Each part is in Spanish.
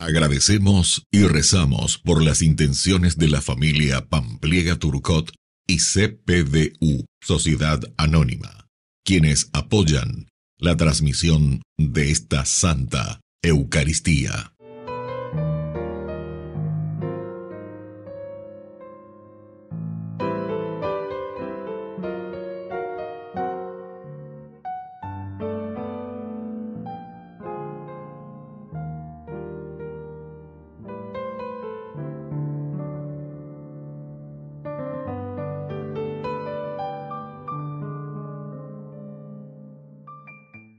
Agradecemos y rezamos por las intenciones de la familia Pampliega Turcot y CPDU, Sociedad Anónima, quienes apoyan la transmisión de esta Santa Eucaristía.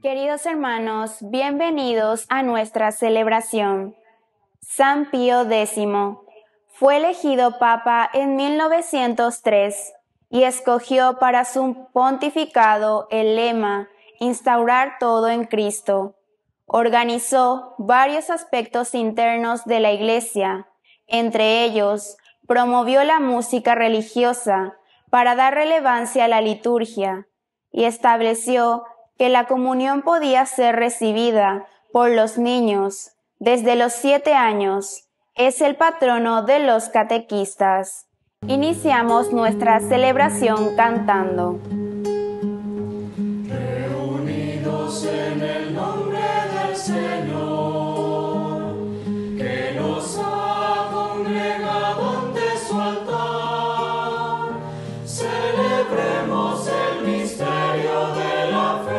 Queridos hermanos, bienvenidos a nuestra celebración. San Pío X fue elegido Papa en 1903 y escogió para su pontificado el lema «Instaurar todo en Cristo». Organizó varios aspectos internos de la Iglesia, entre ellos, promovió la música religiosa para dar relevancia a la liturgia y estableció que la comunión podía ser recibida por los niños desde los 7 años. Es el patrono de los catequistas. Iniciamos nuestra celebración cantando. Reunidos en el nombre del Señor, que nos ha congregado ante su altar, celebremos el misterio de la fe.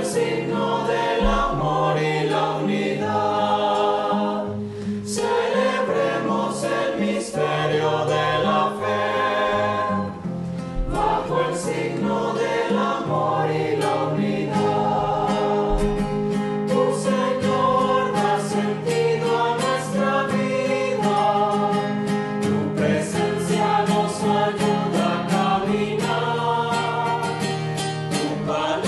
Signo del amor y la unidad, celebremos el misterio de la fe, bajo el signo del amor y la unidad. Tu Señor da sentido a nuestra vida, tu presencia nos ayuda a caminar, tu palabra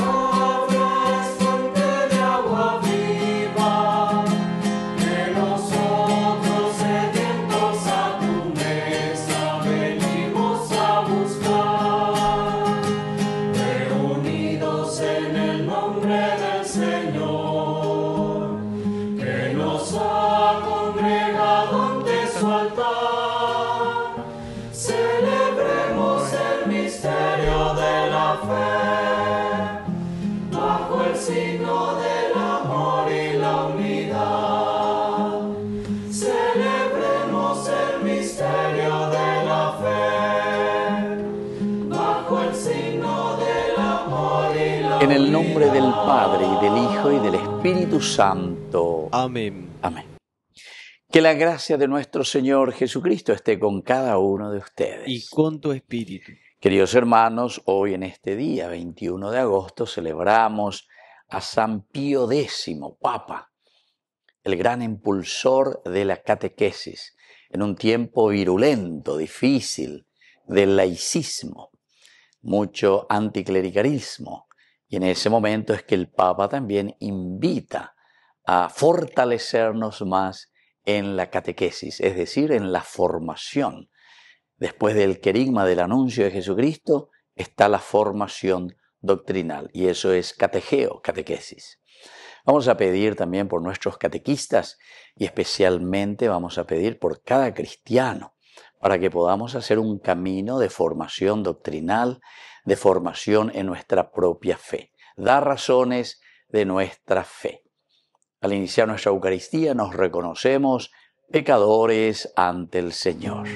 signo del amor y la unidad, celebremos el misterio de la fe, bajo el signo del amor y la unidad. En el nombre del Padre, y del Hijo, y del Espíritu Santo. Amén. Amén. Que la gracia de nuestro Señor Jesucristo esté con cada uno de ustedes. Y con tu espíritu. Queridos hermanos, hoy en este día, 21 de agosto, celebramos a San Pío X, Papa, el gran impulsor de la catequesis, en un tiempo virulento, difícil, del laicismo, mucho anticlericalismo. Y en ese momento es que el Papa también invita a fortalecernos más en la catequesis, es decir, en la formación. Después del querigma del anuncio de Jesucristo está la formación doctrinal, y eso es catejeo, catequesis. Vamos a pedir también por nuestros catequistas, y especialmente vamos a pedir por cada cristiano, para que podamos hacer un camino de formación doctrinal, de formación en nuestra propia fe, dar razones de nuestra fe. Al iniciar nuestra Eucaristía nos reconocemos pecadores ante el Señor.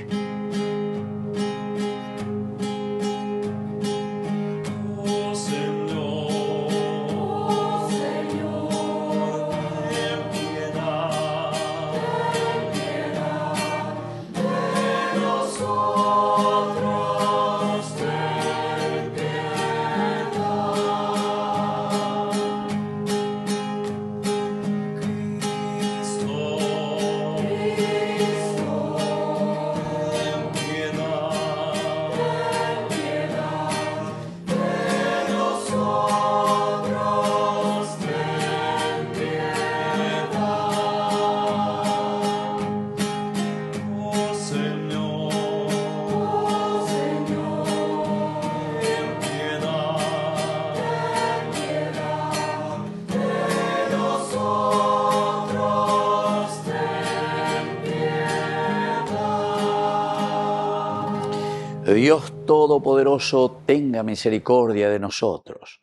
Dios Todopoderoso, tenga misericordia de nosotros,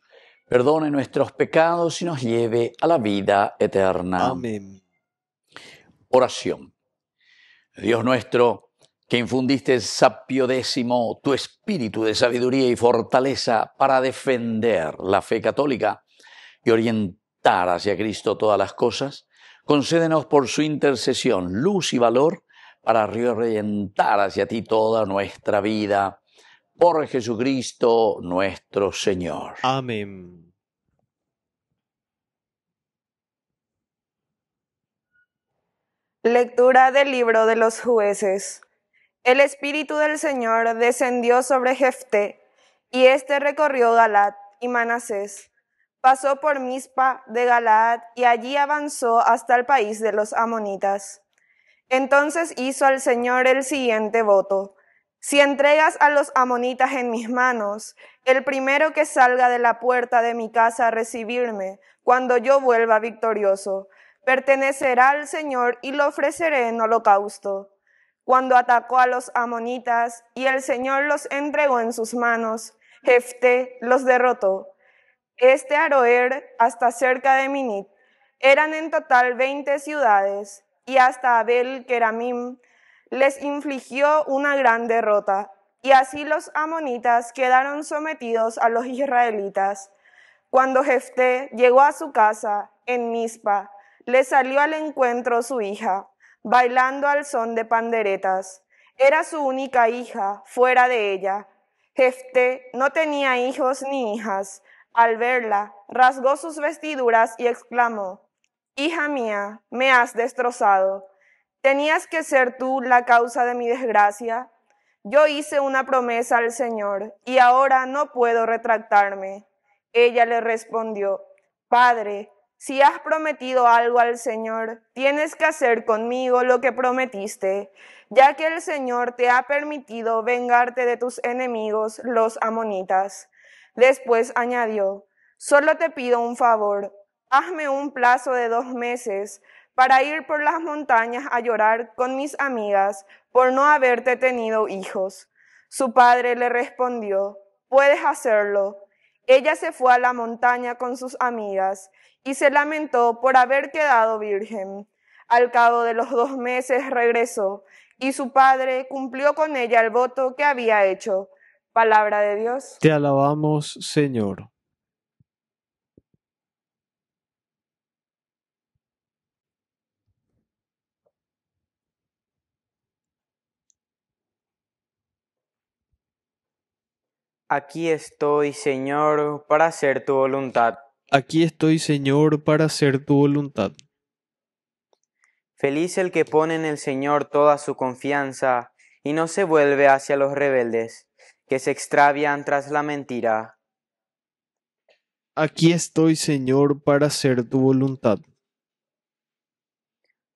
perdone nuestros pecados y nos lleve a la vida eterna. Amén. Oración. Dios nuestro, que infundiste Sapio X tu espíritu de sabiduría y fortaleza para defender la fe católica y orientar hacia Cristo todas las cosas, concédenos por su intercesión luz y valor para reorientar hacia ti toda nuestra vida. Por Jesucristo nuestro Señor. Amén. Lectura del libro de los jueces. El Espíritu del Señor descendió sobre Jefté, y éste recorrió Galaad y Manasés. Pasó por Mizpa de Galaad y allí avanzó hasta el país de los amonitas. Entonces hizo al Señor el siguiente voto: si entregas a los amonitas en mis manos, el primero que salga de la puerta de mi casa a recibirme, cuando yo vuelva victorioso, pertenecerá al Señor y lo ofreceré en holocausto. Cuando atacó a los amonitas y el Señor los entregó en sus manos, Jefté los derrotó. Aroer hasta cerca de Minit. Eran en total 20 ciudades, y hasta Abel Keramim les infligió una gran derrota, y así los amonitas quedaron sometidos a los israelitas. Cuando Jefté llegó a su casa en Mizpa, le salió al encuentro su hija, bailando al son de panderetas. Era su única hija, fuera de ella. Jefté no tenía hijos ni hijas. Al verla, rasgó sus vestiduras y exclamó: hija mía, me has destrozado. ¿Tenías que ser tú la causa de mi desgracia? Yo hice una promesa al Señor, y ahora no puedo retractarme. Ella le respondió: Padre, si has prometido algo al Señor, tienes que hacer conmigo lo que prometiste, ya que el Señor te ha permitido vengarte de tus enemigos, los amonitas. Después añadió: solo te pido un favor, hazme un plazo de 2 meses para ir por las montañas a llorar con mis amigas por no haberte tenido hijos. Su padre le respondió: puedes hacerlo. Ella se fue a la montaña con sus amigas y se lamentó por haber quedado virgen. Al cabo de los 2 meses regresó, y su padre cumplió con ella el voto que había hecho. Palabra de Dios. Te alabamos, Señor. Aquí estoy, Señor, para hacer tu voluntad. Aquí estoy, Señor, para hacer tu voluntad. Feliz el que pone en el Señor toda su confianza y no se vuelve hacia los rebeldes, que se extravían tras la mentira. Aquí estoy, Señor, para hacer tu voluntad.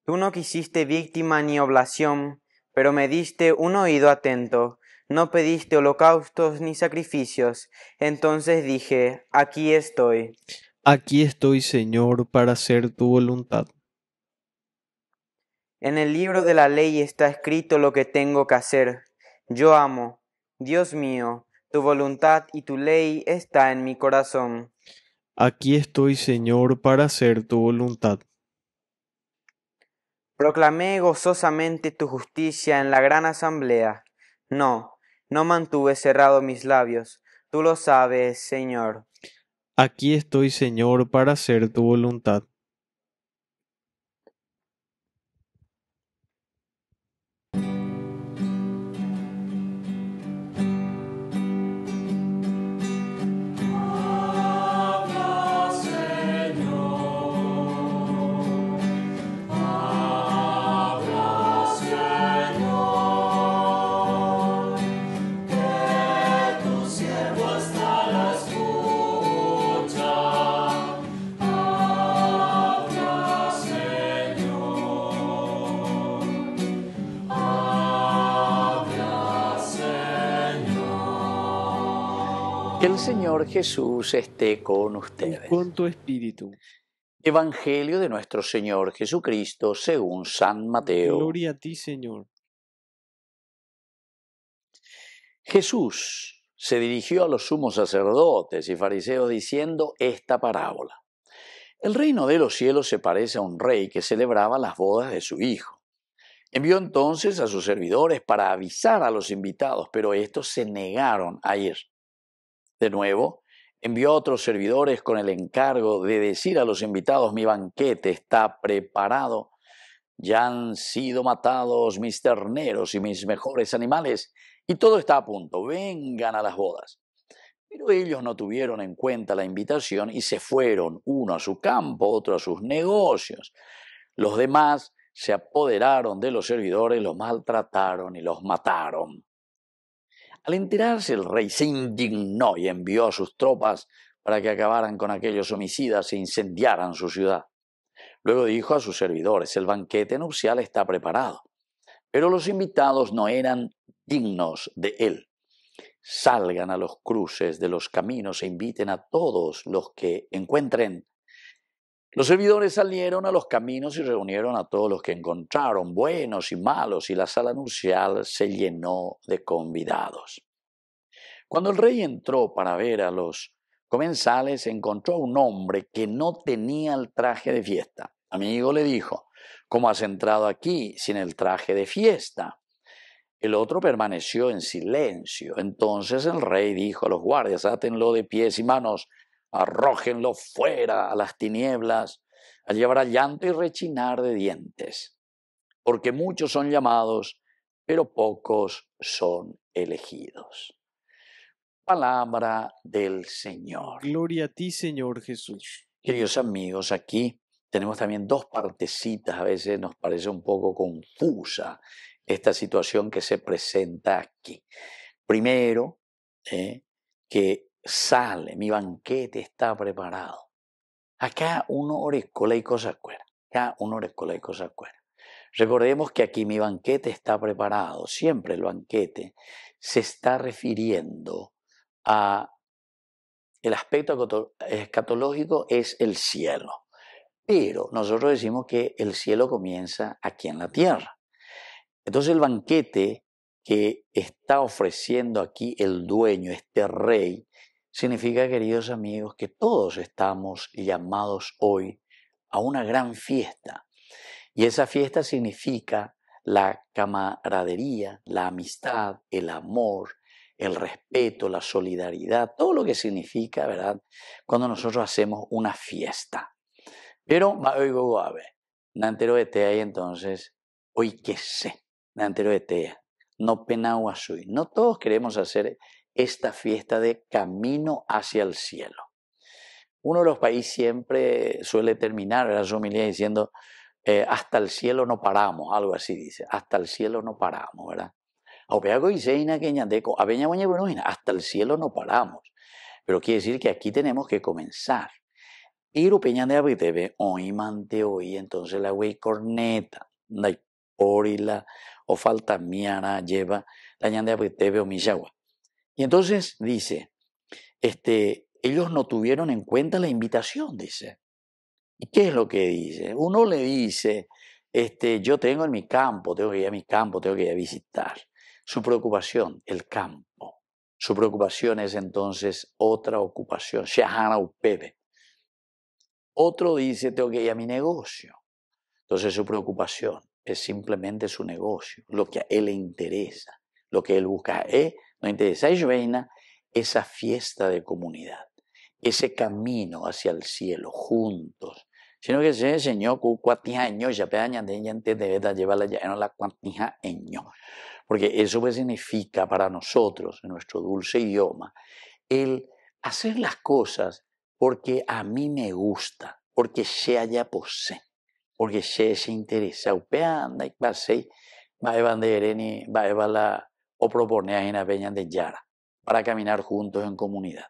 Tú no quisiste víctima ni oblación, pero me diste un oído atento. No pediste holocaustos ni sacrificios. Entonces dije: aquí estoy. Aquí estoy, Señor, para hacer tu voluntad. En el libro de la ley está escrito lo que tengo que hacer. Yo amo, Dios mío, tu voluntad y tu ley está en mi corazón. Aquí estoy, Señor, para hacer tu voluntad. Proclamé gozosamente tu justicia en la gran asamblea. No mantuve cerrado mis labios. Tú lo sabes, Señor. Aquí estoy, Señor, para hacer tu voluntad. Que el Señor Jesús esté con Y ustedes. con tu espíritu. Evangelio de nuestro Señor Jesucristo según San Mateo. Gloria a ti, Señor. Jesús se dirigió a los sumos sacerdotes y fariseos diciendo esta parábola. El reino de los cielos se parece a un rey que celebraba las bodas de su hijo. Envió entonces a sus servidores para avisar a los invitados, pero estos se negaron a ir. De nuevo, envió a otros servidores con el encargo de decir a los invitados: mi banquete está preparado, ya han sido matados mis terneros y mis mejores animales, y todo está a punto, vengan a las bodas. Pero ellos no tuvieron en cuenta la invitación y se fueron, uno a su campo, otro a sus negocios. Los demás se apoderaron de los servidores, los maltrataron y los mataron. Al enterarse, el rey se indignó y envió a sus tropas para que acabaran con aquellos homicidas e incendiaran su ciudad. Luego dijo a sus servidores: el banquete nupcial está preparado, pero los invitados no eran dignos de él. Salgan a los cruces de los caminos e inviten a todos los que encuentren. Los servidores salieron a los caminos y reunieron a todos los que encontraron, buenos y malos, y la sala nupcial se llenó de convidados. Cuando el rey entró para ver a los comensales, encontró a un hombre que no tenía el traje de fiesta. Amigo, le dijo: ¿cómo has entrado aquí sin el traje de fiesta? El otro permaneció en silencio. Entonces el rey dijo a los guardias: átenlo de pies y manos, arrójenlo fuera a las tinieblas, allí habrá llanto y rechinar de dientes, porque muchos son llamados, pero pocos son elegidos. Palabra del Señor. Gloria a ti, Señor Jesús. Queridos amigos, aquí tenemos también dos partecitas. A veces nos parece un poco confusa esta situación que se presenta aquí. Primero, que sale, mi banquete está preparado. Acá uno orescola y cosa fuera. Recordemos que aquí mi banquete está preparado. Siempre el banquete se está refiriendo a el aspecto escatológico, es el cielo. Pero nosotros decimos que el cielo comienza aquí en la tierra. Entonces el banquete que está ofreciendo aquí el dueño, este rey, significa, queridos amigos, que todos estamos llamados hoy a una gran fiesta. Y esa fiesta significa la camaradería, la amistad, el amor, el respeto, la solidaridad, todo lo que significa, ¿verdad?, cuando nosotros hacemos una fiesta. Pero, oigo, a ver, Nantero de Tea, y entonces, hoy qué sé, Nantero de Tea, no penahuasui. No todos queremos hacer esta fiesta de camino hacia el cielo. Uno de los países siempre suele terminar la homilía diciendo: hasta el cielo no paramos, algo así dice, hasta el cielo no paramos, ¿verdad? Hasta el cielo no paramos. Pero quiere decir que aquí tenemos que comenzar. Pero peña de abitebe, hoy mante hoy, entonces la güey corneta, la orila o falta miara lleva la ñande abitebe o miyagua. Y entonces dice, ellos no tuvieron en cuenta la invitación, dice. ¿Y qué es lo que dice? Uno le dice, yo tengo en mi campo, tengo que ir a mi campo, tengo que ir a visitar. Su preocupación, el campo. Su preocupación es entonces otra ocupación, shahana upebe. Otro dice, tengo que ir a mi negocio. Entonces su preocupación es simplemente su negocio, lo que a él le interesa, lo que él busca. No interesa. Ellos ven esa fiesta de comunidad, ese camino hacia el cielo juntos. Sino que se enseñó que cuatiaños ya pedañan de ella debe llevarla ya en la cuantija eño. Porque eso pues significa para nosotros, en nuestro dulce idioma, el hacer las cosas porque a mí me gusta, porque se haya posee, porque se interesa. Upea anda y pasei, va a bandereni, va a la o proponer en la peña de Yara para caminar juntos en comunidad.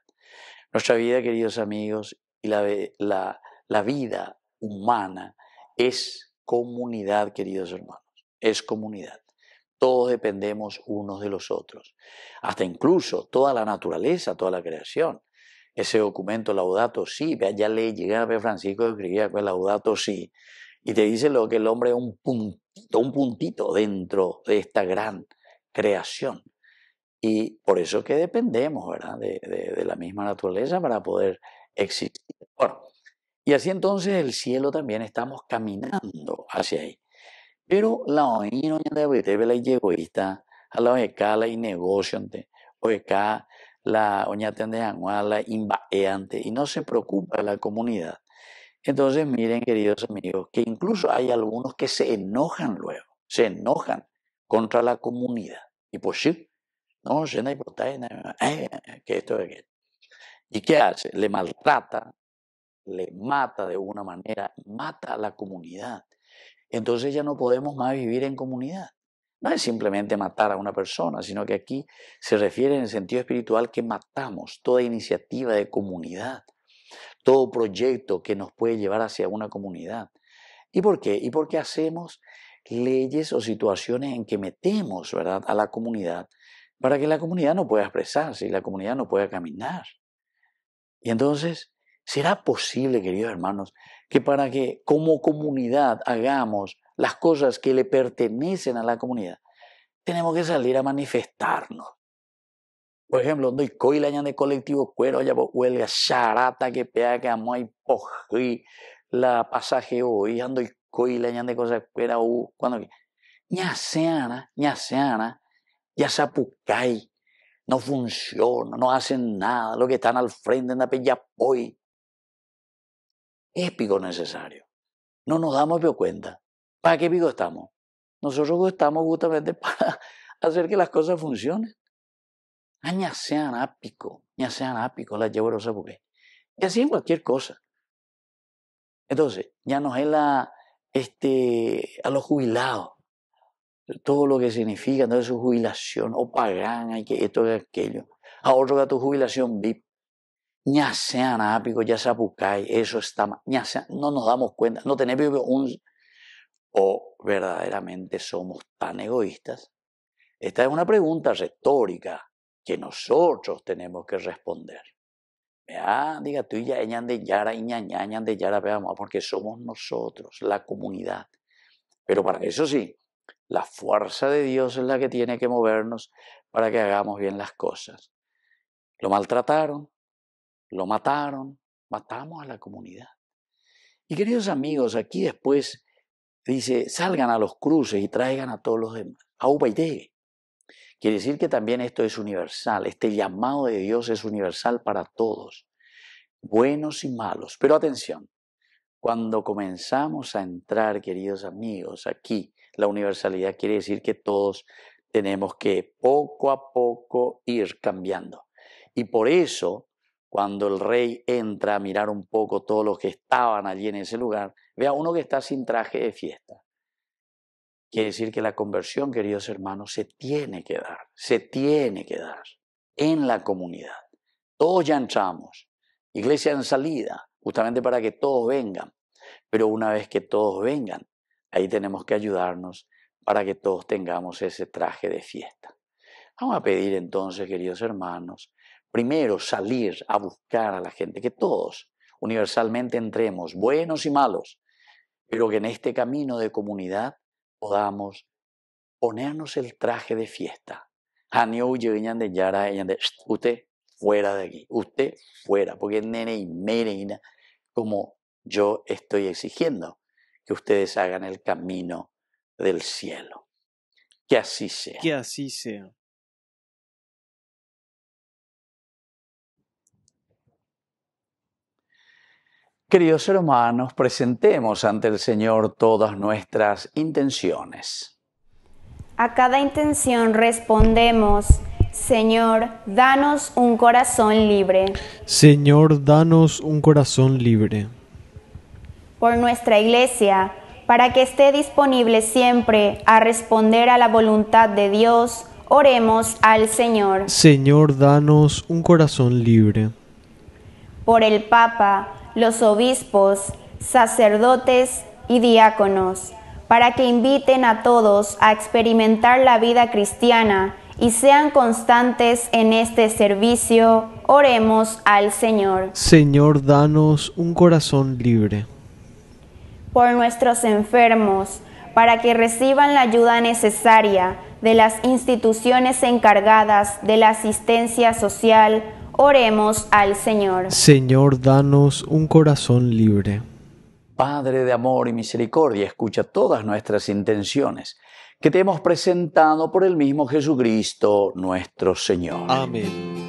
Nuestra vida, queridos amigos, y la vida humana es comunidad, queridos hermanos, es comunidad. Todos dependemos unos de los otros, hasta incluso toda la naturaleza, toda la creación. Ese documento Laudato Si, ya le llega a ver Francisco escribía con Laudato Si, y te dice lo que el hombre es un puntito dentro de esta gran creación. Y por eso que dependemos, ¿verdad? De la misma naturaleza para poder existir. Bueno, y así entonces el cielo también estamos caminando hacia ahí. Pero la oíno de la egoísta, a la oeca la negocio ante, oeca la oñate de la invaeante y no se preocupa de la comunidad. Entonces miren, queridos amigos, que incluso hay algunos que se enojan luego, se enojan contra la comunidad. Y pues sí, no, se no hay que esto, que aquello. ¿Y qué hace? Le maltrata, le mata de una manera, mata a la comunidad. Entonces ya no podemos más vivir en comunidad. No es simplemente matar a una persona, sino que aquí se refiere en el sentido espiritual que matamos toda iniciativa de comunidad, todo proyecto que nos puede llevar hacia una comunidad. ¿Y por qué? Y porque hacemos leyes o situaciones en que metemos, ¿verdad?, a la comunidad para que la comunidad no pueda expresarse y la comunidad no pueda caminar. Y entonces, ¿será posible, queridos hermanos, que para que como comunidad hagamos las cosas que le pertenecen a la comunidad, tenemos que salir a manifestarnos? Por ejemplo, no hay coila de colectivo cuero, ya huelga charata que pega que amo y pojí la pasaje hoy, ando y coila de cosas cuera cuando ñaseana, ya sapucay, no funciona, no hacen nada, lo que están al frente en la peyapoy. Es pico necesario. No nos damos cuenta. ¿Para qué pico estamos? Nosotros estamos justamente para hacer que las cosas funcionen. Ñasean ápico, la llevo sapucay. Y así en cualquier cosa. Entonces, ya nos es a los jubilados. Todo lo que significa, entonces su jubilación, o pagan, hay que esto y aquello. A otro que tu jubilación VIP, ya sean ápicos, ya se apucay, eso está mal, no nos damos cuenta, no tenemos o verdaderamente somos tan egoístas. Esta es una pregunta retórica que nosotros tenemos que responder. Diga tú ya de yara y ñañañan de yara, porque somos nosotros, la comunidad. Pero para eso sí, la fuerza de Dios es la que tiene que movernos para que hagamos bien las cosas. Lo maltrataron, lo mataron, matamos a la comunidad. Y queridos amigos, aquí después dice, salgan a los cruces y traigan a todos los demás. Aupaitegue. Quiere decir que también esto es universal. Este llamado de Dios es universal para todos, buenos y malos. Pero atención, cuando comenzamos a entrar, queridos amigos, aquí, la universalidad quiere decir que todos tenemos que poco a poco ir cambiando. Y por eso, cuando el rey entra a mirar un poco todos los que estaban allí en ese lugar, ve a uno que está sin traje de fiesta. Quiere decir que la conversión, queridos hermanos, se tiene que dar en la comunidad. Todos ya entramos, iglesia en salida, justamente para que todos vengan. Pero una vez que todos vengan, ahí tenemos que ayudarnos para que todos tengamos ese traje de fiesta. Vamos a pedir entonces, queridos hermanos, primero salir a buscar a la gente, que todos universalmente entremos, buenos y malos, pero que en este camino de comunidad podamos ponernos el traje de fiesta. Usted fuera de aquí, usted fuera, porque nene y mereina, como yo estoy exigiendo que ustedes hagan el camino del cielo. Que así sea. Que así sea. Queridos hermanos, presentemos ante el Señor todas nuestras intenciones. A cada intención respondemos, Señor, danos un corazón libre. Señor, danos un corazón libre. Por nuestra Iglesia, para que esté disponible siempre a responder a la voluntad de Dios, oremos al Señor. Señor, danos un corazón libre. Por el Papa, los obispos, sacerdotes y diáconos, para que inviten a todos a experimentar la vida cristiana y sean constantes en este servicio, oremos al Señor. Señor, danos un corazón libre. Por nuestros enfermos, para que reciban la ayuda necesaria, de las instituciones encargadas de la asistencia social, oremos al Señor. Señor, danos un corazón libre. Padre de amor y misericordia, escucha todas nuestras intenciones que te hemos presentado por el mismo Jesucristo nuestro Señor. Amén.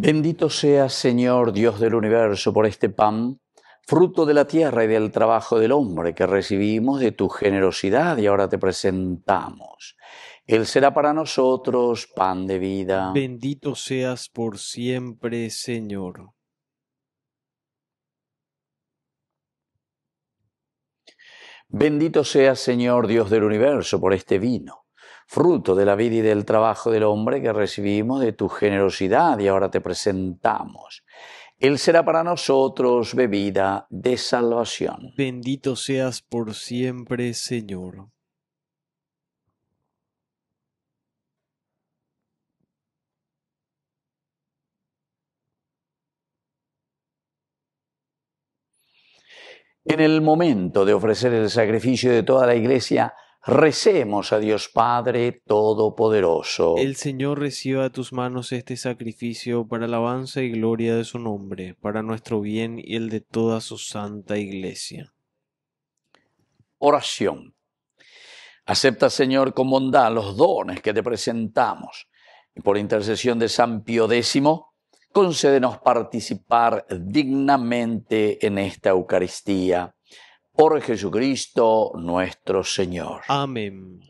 Bendito seas, Señor, Dios del universo, por este pan, fruto de la tierra y del trabajo del hombre que recibimos de tu generosidad y ahora te presentamos. Él será para nosotros pan de vida. Bendito seas por siempre, Señor. Bendito seas, Señor, Dios del universo, por este vino, fruto de la vida y del trabajo del hombre que recibimos de tu generosidad y ahora te presentamos. Él será para nosotros bebida de salvación. Bendito seas por siempre, Señor. En el momento de ofrecer el sacrificio de toda la Iglesia, recemos a Dios Padre Todopoderoso. El Señor reciba de tus manos este sacrificio para alabanza y gloria de su nombre, para nuestro bien y el de toda su santa Iglesia. Oración. Acepta, Señor, con bondad los dones que te presentamos y por intercesión de San Pío X, concédenos participar dignamente en esta Eucaristía. Por Jesucristo nuestro Señor. Amén.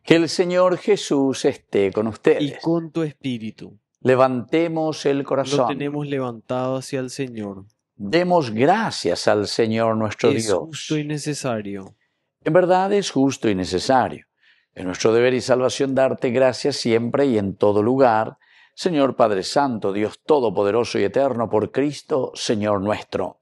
Que el Señor Jesús esté con ustedes. Y con tu espíritu. Levantemos el corazón. Lo tenemos levantado hacia el Señor. Demos gracias al Señor nuestro Dios. Es justo y necesario. En verdad es justo y necesario. Es nuestro deber y salvación darte gracias siempre y en todo lugar, Señor Padre Santo, Dios Todopoderoso y Eterno, por Cristo, Señor nuestro.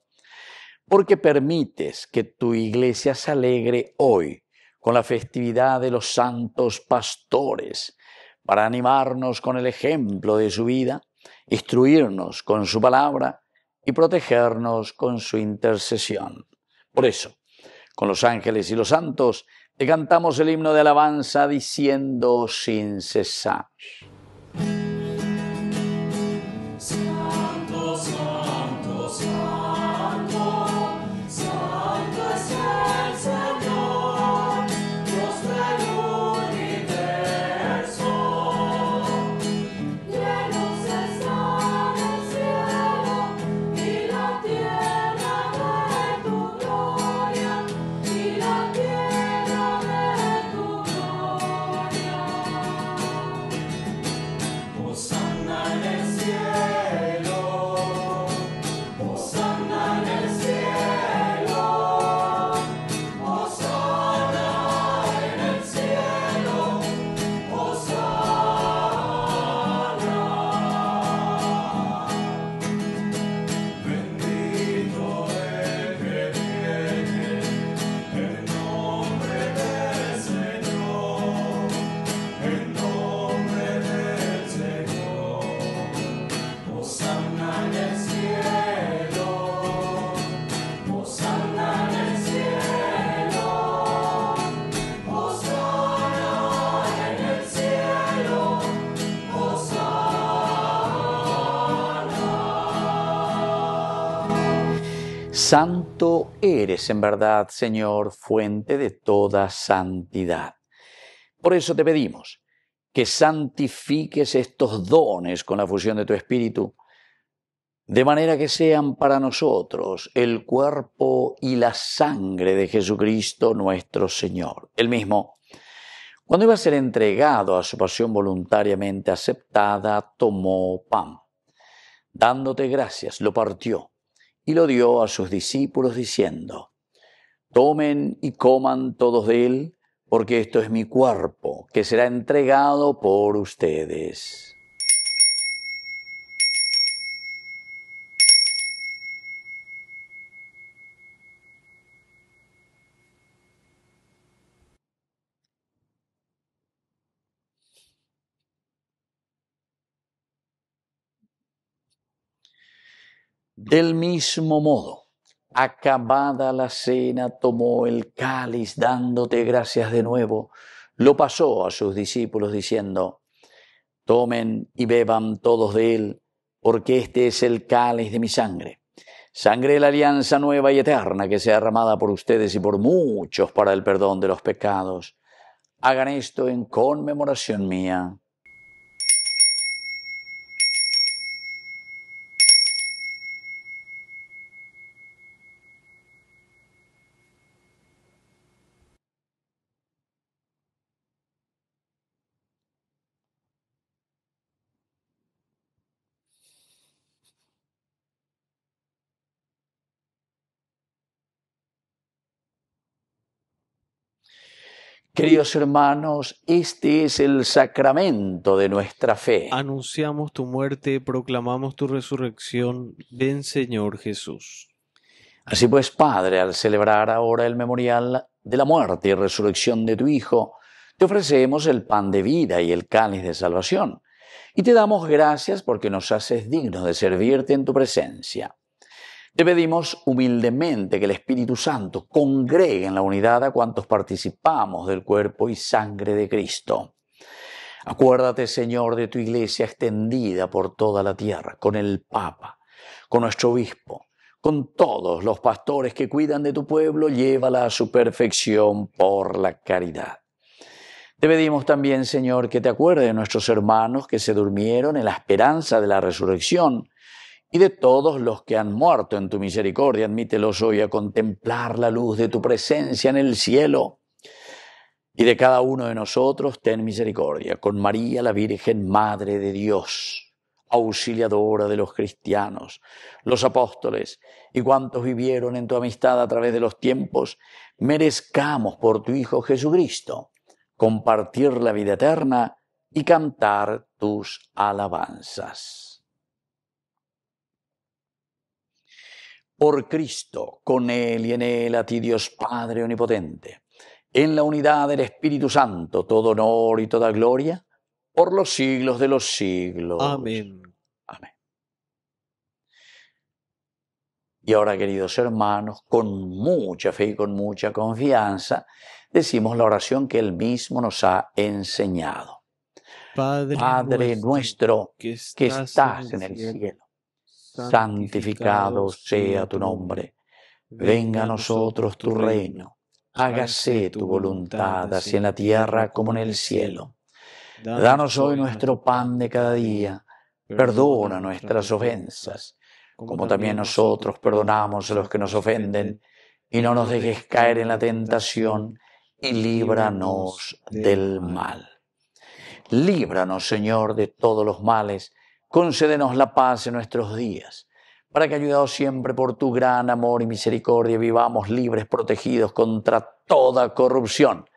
Porque permites que tu Iglesia se alegre hoy con la festividad de los santos pastores, para animarnos con el ejemplo de su vida, instruirnos con su palabra y protegernos con su intercesión. Por eso, con los ángeles y los santos, te cantamos el himno de alabanza diciendo sin cesar. Santo eres en verdad, Señor, fuente de toda santidad. Por eso te pedimos que santifiques estos dones con la fusión de tu Espíritu, de manera que sean para nosotros el cuerpo y la sangre de Jesucristo nuestro Señor. Él mismo, cuando iba a ser entregado a su pasión voluntariamente aceptada, tomó pan. Dándote gracias, lo partió y lo dio a sus discípulos diciendo: tomen y coman todos de él, porque esto es mi cuerpo, que será entregado por ustedes. Del mismo modo, acabada la cena, tomó el cáliz, dándote gracias de nuevo, lo pasó a sus discípulos diciendo: tomen y beban todos de él, porque este es el cáliz de mi sangre, sangre de la alianza nueva y eterna, que sea derramada por ustedes y por muchos para el perdón de los pecados. Hagan esto en conmemoración mía. Queridos hermanos, este es el sacramento de nuestra fe. Anunciamos tu muerte, proclamamos tu resurrección. Ven, Señor Jesús. Así pues, Padre, al celebrar ahora el memorial de la muerte y resurrección de tu Hijo, te ofrecemos el pan de vida y el cáliz de salvación, y te damos gracias porque nos haces dignos de servirte en tu presencia. Te pedimos humildemente que el Espíritu Santo congregue en la unidad a cuantos participamos del cuerpo y sangre de Cristo. Acuérdate, Señor, de tu Iglesia extendida por toda la tierra, con el Papa, con nuestro obispo, con todos los pastores que cuidan de tu pueblo, llévala a su perfección por la caridad. Te pedimos también, Señor, que te acuerdes de nuestros hermanos que se durmieron en la esperanza de la resurrección, y de todos los que han muerto en tu misericordia. Admítelos hoy a contemplar la luz de tu presencia en el cielo. Y de cada uno de nosotros ten misericordia, con María, la Virgen Madre de Dios, auxiliadora de los cristianos, los apóstoles y cuantos vivieron en tu amistad a través de los tiempos, merezcamos por tu Hijo Jesucristo compartir la vida eterna y cantar tus alabanzas. Por Cristo, con Él y en Él, a ti Dios Padre Omnipotente, en la unidad del Espíritu Santo, todo honor y toda gloria, por los siglos de los siglos. Amén. Amén. Y ahora, queridos hermanos, con mucha fe y con mucha confianza, decimos la oración que Él mismo nos ha enseñado. Padre nuestro que estás en el cielo, santificado sea tu nombre. Venga a nosotros tu reino. Hágase tu voluntad, así en la tierra como en el cielo. Danos hoy nuestro pan de cada día. Perdona nuestras ofensas, como también nosotros perdonamos a los que nos ofenden. Y no nos dejes caer en la tentación, y líbranos del mal. Líbranos, Señor, de todos los males. Concédenos la paz en nuestros días, para que, ayudados siempre por tu gran amor y misericordia, vivamos libres, protegidos contra toda corrupción,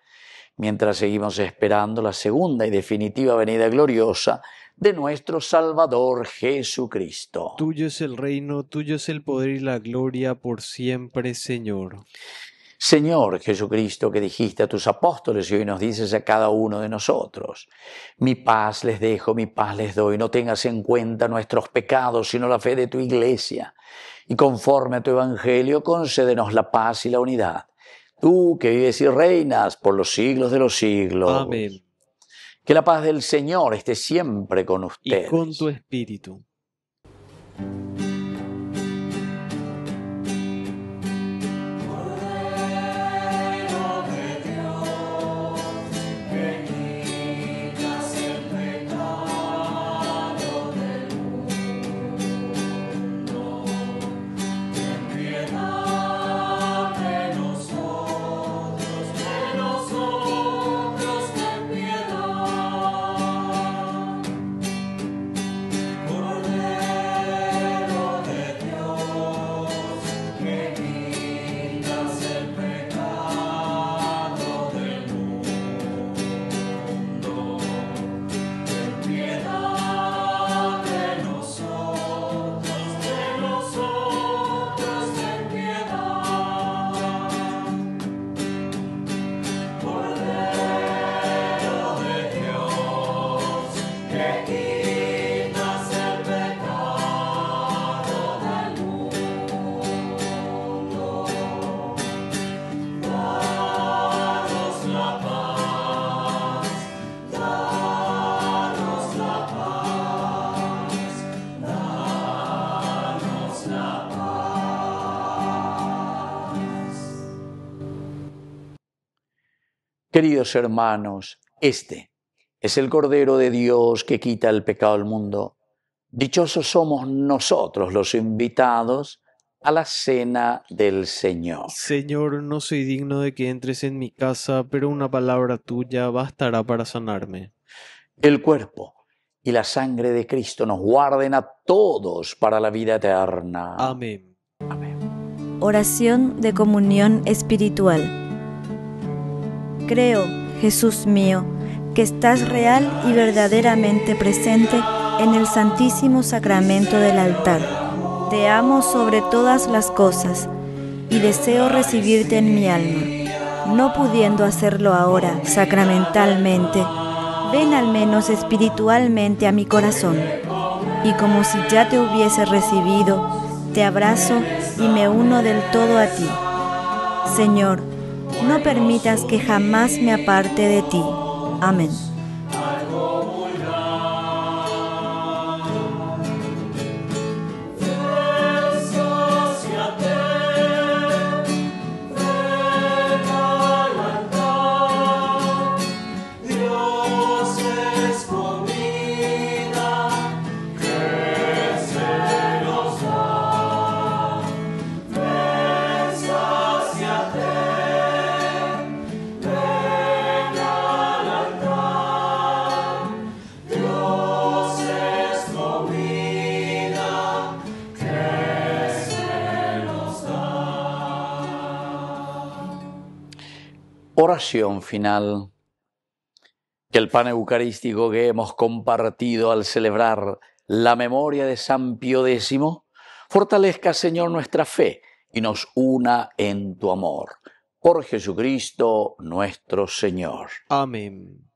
mientras seguimos esperando la segunda y definitiva venida gloriosa de nuestro Salvador Jesucristo. Tuyo es el reino, tuyo es el poder y la gloria por siempre, Señor. Señor Jesucristo, que dijiste a tus apóstoles y hoy nos dices a cada uno de nosotros: mi paz les dejo, mi paz les doy. No tengas en cuenta nuestros pecados, sino la fe de tu Iglesia. Y conforme a tu Evangelio, concédenos la paz y la unidad. Tú que vives y reinas por los siglos de los siglos. Amén. Que la paz del Señor esté siempre con ustedes. Y con tu espíritu. Queridos hermanos, este es el Cordero de Dios que quita el pecado del mundo. Dichosos somos nosotros los invitados a la cena del Señor. Señor, no soy digno de que entres en mi casa, pero una palabra tuya bastará para sanarme. El cuerpo y la sangre de Cristo nos guarden a todos para la vida eterna. Amén. Oración de comunión espiritual. Creo, Jesús mío, que estás real y verdaderamente presente en el Santísimo Sacramento del altar. Te amo sobre todas las cosas y deseo recibirte en mi alma. No pudiendo hacerlo ahora sacramentalmente, ven al menos espiritualmente a mi corazón. Y como si ya te hubiese recibido, te abrazo y me uno del todo a ti. Señor, no permitas que jamás me aparte de ti. Amén. Oración final. Que el pan eucarístico que hemos compartido al celebrar la memoria de San Pío X fortalezca, Señor, nuestra fe y nos una en tu amor. Por Jesucristo nuestro Señor. Amén.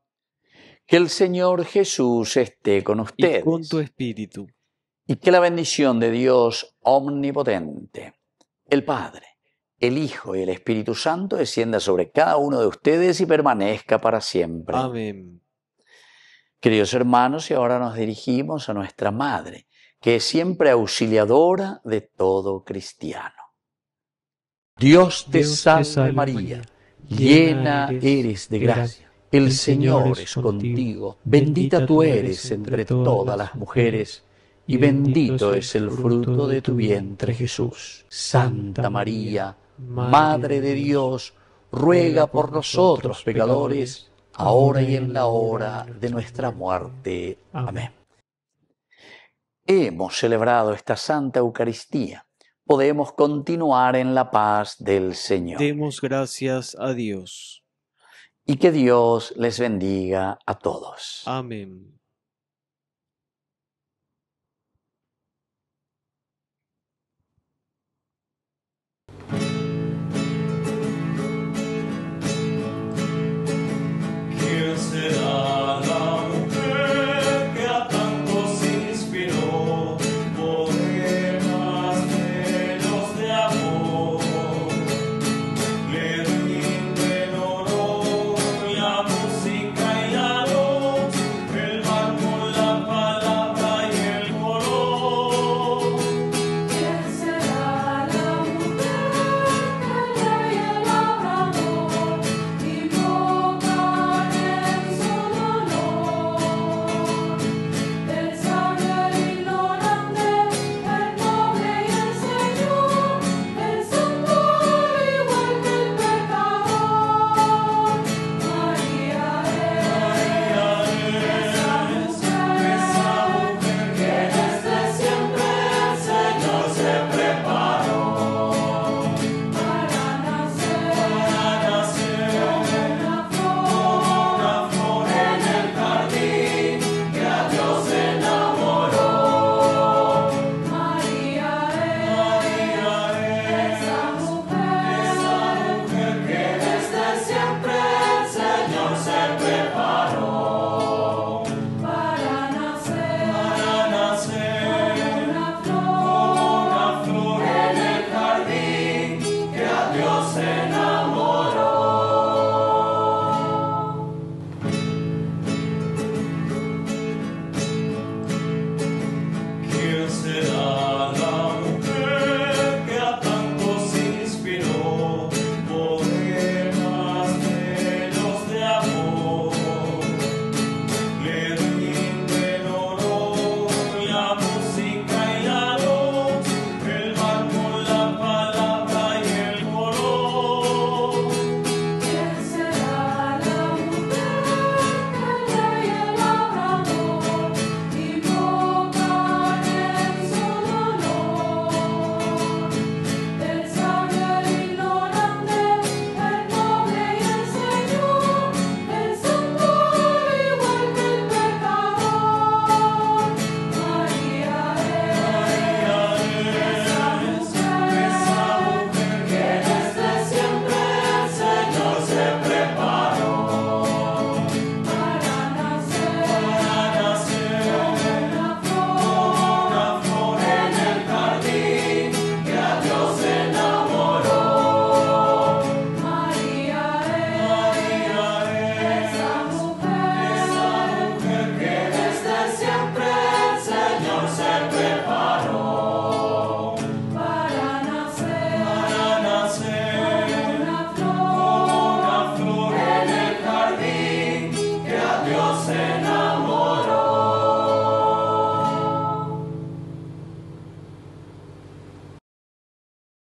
Que el Señor Jesús esté con ustedes. Y con tu espíritu. Y que la bendición de Dios omnipotente, el Padre, el Hijo y el Espíritu Santo descienda sobre cada uno de ustedes y permanezca para siempre. Amén. Queridos hermanos, y ahora nos dirigimos a nuestra Madre, que es siempre auxiliadora de todo cristiano. Dios te salve María, llena eres de gracia. El Señor es contigo, bendita tú eres entre todas las mujeres, y bendito es el fruto de tu vientre Jesús. Santa María, Madre de Dios, ruega por nosotros pecadores, ahora y en la hora de nuestra muerte. Amén. Hemos celebrado esta Santa Eucaristía. Podemos continuar en la paz del Señor. Demos gracias a Dios. Y que Dios les bendiga a todos. Amén.